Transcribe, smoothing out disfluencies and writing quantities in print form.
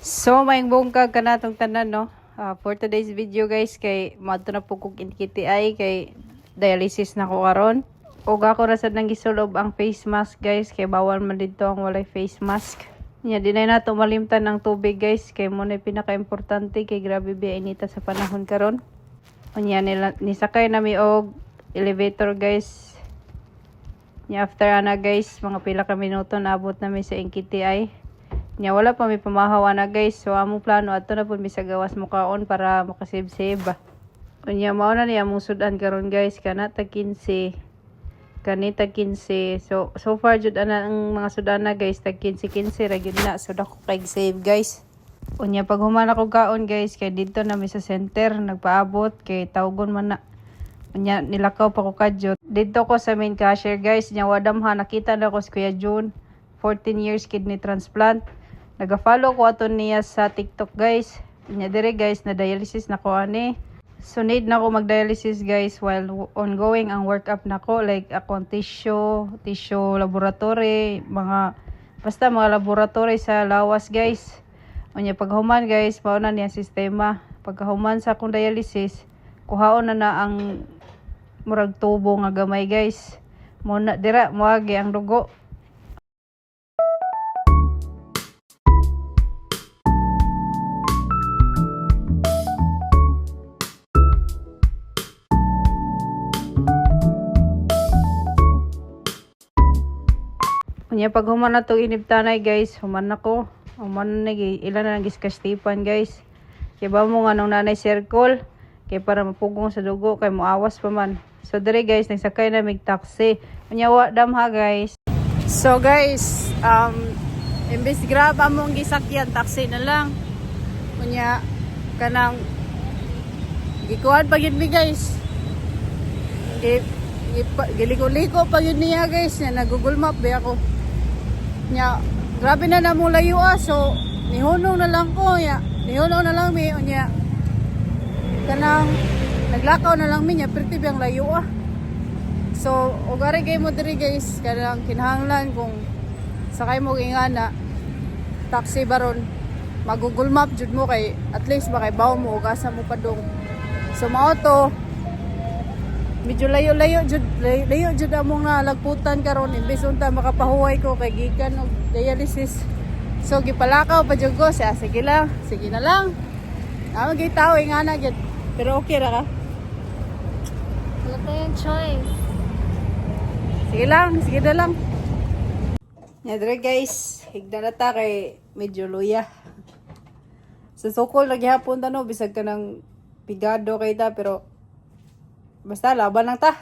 So, maing bungkag ka na itong tanan, no? For today's video, guys, kay mato na po kong KTI, kay dialysis na ko karon. O ako rasad nang gisulob ang face mask, guys, kay bawal man dito ang walay face mask. Nya, di na nato malimtan ng tubig, guys, kay muna pinaka-importante, kay grabe biya inita sa panahon karon. Nya, nisakay nami og elevator, guys. Nya, after ana, guys, mga pila ka minuto naabot namin sa KTI. Nya wala pa may pamahawa na, guys. So among plano ato na pud mi sa gawas mo kaon para makasave-save. Unya mao na niya mong sudan karon, guys, kana tag 15. Kanita 15. So far jud ana ang mga sudana, guys, tag 15 ra gyud na. So dako kay save, guys. Unya pag human ako kaon, guys, kay dito na mi sa center nagpaabot kay tawgon man na. Unya nilakaw pa ko kadyo. Dito ko sa main cashier, guys. Nya wadam ha nakita na ko si Kuya June. 14 years kidney transplant. Naga-follow ko ato niya sa TikTok, guys. Nya dire, guys, na dialysis na ko ani. So need na ko mag-dialysis, guys, while ongoing ang workup na ko, like akong tissue laboratory, basta mga laboratory sa lawas, guys. Unya paghuman, guys, mao na niya sistema. Pagkahuman sa akong dialysis, kuhaon na ang murag tubo nga gamay, guys. Muna dira moagi ang dugo. Nya pag human na to inibtanay, guys, human na ko. Human na ilan na giskastipan, guys. Kaya ba mo nga nung nanay circle, kaya para mapugong sa dugo, kay muawas pa man. So dire, guys, nagsakay na mig taxi. Unya wa dam ha, guys. So guys, imbes grab among gisakyan, taxi na lang. Unya kanang gikuan pa gyud mi, guys. Giliko-liko pa yun niya, guys, na Google Map ba ako. Nya, grabe na namong layo so nihunong na lang ko, ya. Nihunong na lang mi, nya. Kanang naglakaw na lang mi, nya, pretty biyang layo So, ugari kayo mo diri, guys, kanang kinahanglan kung sakay mo ingana, taxi baron, mag-Google Map jud mo kay, at least ba kay bawo mo, ugasa mo pa dong. So, mao to, medyo layo jud among nalagputan karon imbes unta makapahuway ko kay gikan og dialysis. So gipalakaw pa jud ko siya, sige na lang. Amo gay tawo ingana gid. Pero okay ra ka? Wala tayong choice. Sige na lang. Nya dire, guys, higda na ta kay medyo luya. Sa sukol naghihapon ta no bisag ka ng pigado kay ta, pero basta laban lang ta.